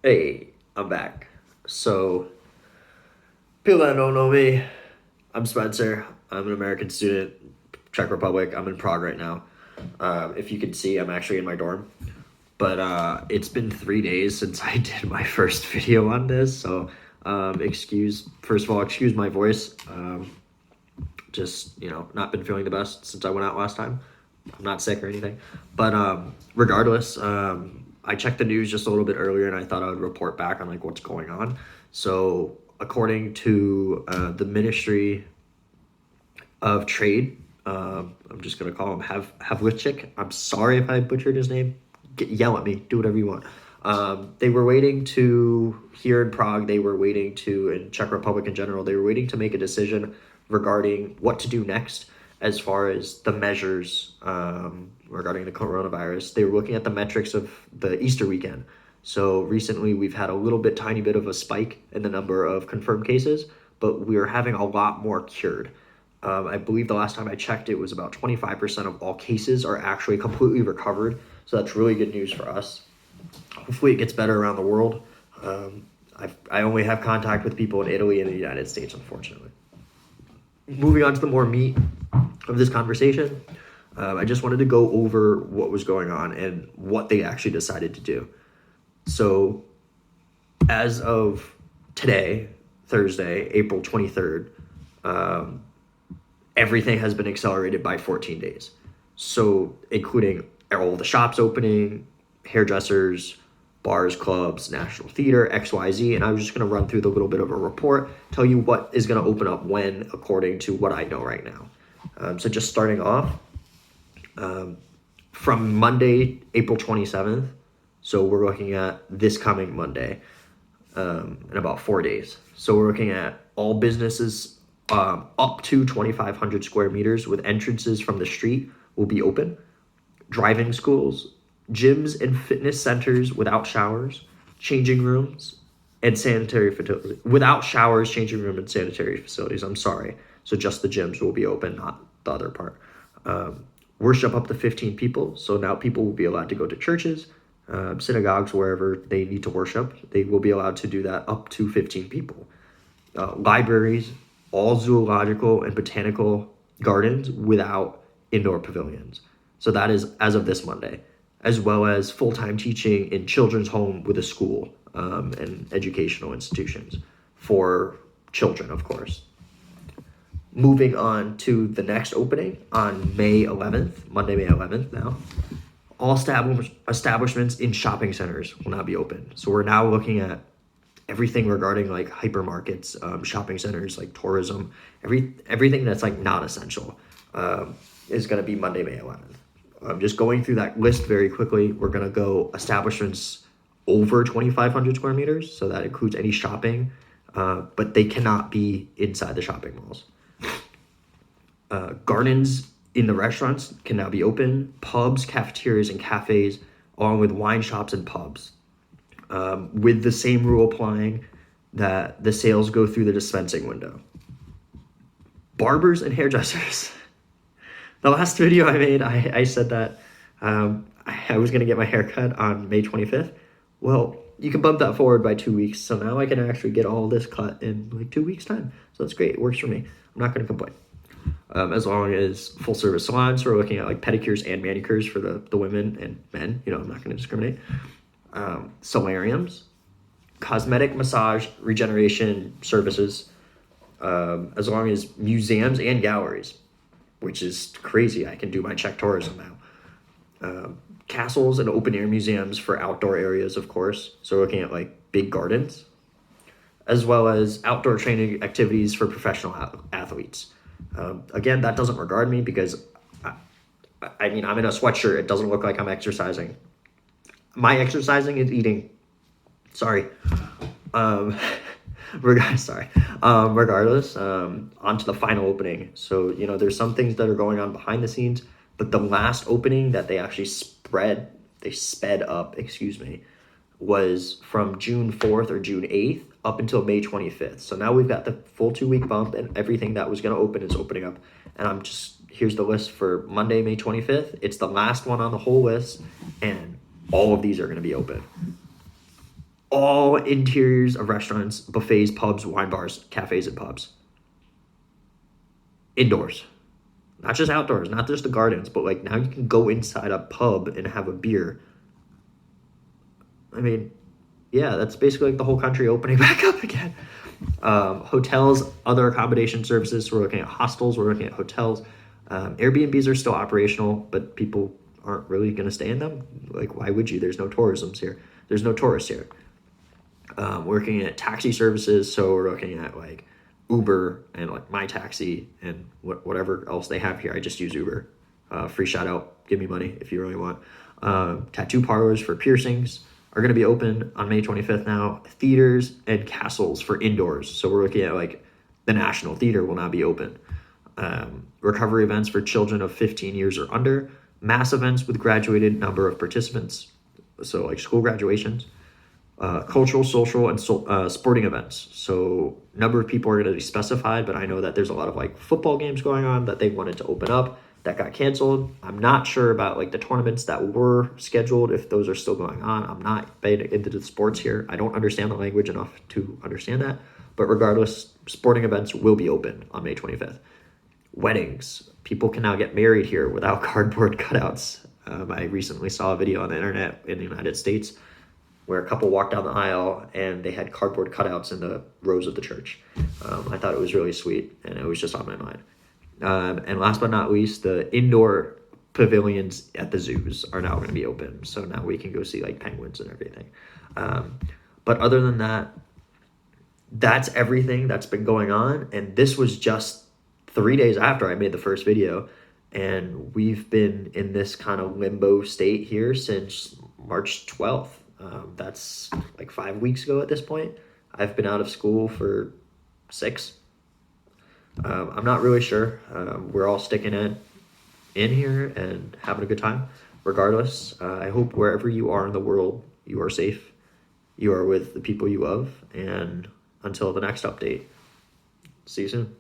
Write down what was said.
Hey, I'm back. So, people that don't know me, I'm Spencer. I'm an American student, Czech Republic. I'm in Prague right now. If you can see, I'm actually in my dorm. But it's been 3 days since I did my first video on this. So, first of all, excuse my voice. Not been feeling the best since I went out last time. I'm not sick or anything. But regardless, I checked the news just a little bit earlier and I thought I would report back on like what's going on. So according to the Ministry of Trade, I'm just gonna call him Havlicek. I'm sorry if I butchered his name. Yell at me. Do whatever you want. They were waiting to here in Prague. They were waiting to in Czech Republic in general. They were waiting to make a decision regarding what to do next as far as the measures regarding the coronavirus. They were looking at the metrics of the Easter weekend. So recently we've had a tiny bit of a spike in the number of confirmed cases, but we're having a lot more cured. I believe the last time I checked, it was about 25% of all cases are actually completely recovered. So that's really good news for us. Hopefully it gets better around the world. I only have contact with people in Italy and the United States, unfortunately. Moving on to the more meat of this conversation, I just wanted to go over what was going on and what they actually decided to do. So as of today, Thursday, April 23rd, everything has been accelerated by 14 days. So including all the shops opening, hairdressers, bars, clubs, National Theater, XYZ, and I was just going to run through the little bit of a report, tell you what is going to open up when, according to what I know right now. So just starting off, from Monday, April 27th, so we're looking at this coming Monday, in about 4 days. So we're looking at all businesses up to 2,500 square meters with entrances from the street will be open. Driving schools, gyms and fitness centers without showers, changing rooms, and sanitary facilities. Without showers, changing room, and sanitary facilities. I'm sorry. So just the gyms will be open, not the other part. Worship up to 15 people. So now people will be allowed to go to churches, synagogues, wherever they need to worship. They will be allowed to do that up to 15 people. Libraries, all zoological and botanical gardens without indoor pavilions. So that is as of this Monday, as well as full-time teaching in children's home with a school and educational institutions for children, of course. Moving on to the next opening on May 11th, Monday, May 11th now. All establishments in shopping centers will now be open. So we're now looking at everything regarding like hypermarkets, shopping centers, like tourism, everything that's like not essential is going to be Monday, May 11th. Just going through that list very quickly, we're going to go establishments over 2,500 square meters. So that includes any shopping, but they cannot be inside the shopping malls. Gardens in the restaurants can now be open. Pubs, cafeterias, and cafes, along with wine shops and pubs. With the same rule applying that the sales go through the dispensing window. Barbers and hairdressers. The last video I made, I said that I was going to get my hair cut on May 25th. Well, you can bump that forward by 2 weeks. So now I can actually get all this cut in like 2 weeks' time. So that's great. It works for me. I'm not going to complain. As long as full service salons, so we're looking at like pedicures and manicures for the women and men. I'm not going to discriminate. Solariums, cosmetic massage, regeneration services, as long as museums and galleries, which is crazy. I can do my Czech tourism now. Castles and open air museums for outdoor areas, of course. So we're looking at like big gardens, as well as outdoor training activities for professional athletes. Again, that doesn't regard me because I'm in a sweatshirt. It doesn't look like I'm exercising. My exercising is eating. Sorry. Regardless, on to the final opening. So, there's some things that are going on behind the scenes, but the last opening that they actually sped up, was from June 4th or June 8th up until May 25th. So now we've got the full 2 week bump and everything that was going to open is opening up. And here's the list for Monday, May 25th. It's the last one on the whole list and all of these are going to be open. all interiors of restaurants, buffets, pubs, wine bars, cafes, and pubs. Indoors. Not just outdoors, not just the gardens, but like now you can go inside a pub and have a beer. I mean, yeah, that's basically like the whole country opening back up again. Hotels, other accommodation services. We're looking at hostels. We're looking at hotels. Airbnbs are still operational, but people aren't really going to stay in them. Like, why would you? There's no tourism here. There's no tourists here. Working at taxi services, so we're looking at like Uber and like My Taxi and whatever else they have here. I just use Uber. Free shout out. Give me money if you really want. Tattoo parlors for piercings are going to be open on May 25th now. Theaters and castles for indoors. So we're looking at like the National Theater will now be open. Recovery events for children of 15 years or under. Mass events with graduated number of participants. So like school graduations. Cultural, social, and sporting events. So number of people are going to be specified, but I know that there's a lot of like football games going on that they wanted to open up that got canceled. I'm not sure about like the tournaments that were scheduled, if those are still going on. I'm not into the sports here. I don't understand the language enough to understand that. But regardless, sporting events will be open on May 25th. Weddings. People can now get married here without cardboard cutouts. I recently saw a video on the internet in the United States where a couple walked down the aisle and they had cardboard cutouts in the rows of the church. I thought it was really sweet, and it was just on my mind. And last but not least, the indoor pavilions at the zoos are now going to be open. So now we can go see like penguins and everything. But other than that, that's everything that's been going on. And this was just 3 days after I made the first video. And we've been in this kind of limbo state here since March 12th. That's like 5 weeks ago at this point. I've been out of school for 6. I'm not really sure. We're all sticking in here and having a good time. Regardless, I hope wherever you are in the world, you are safe. You are with the people you love. And until the next update, see you soon.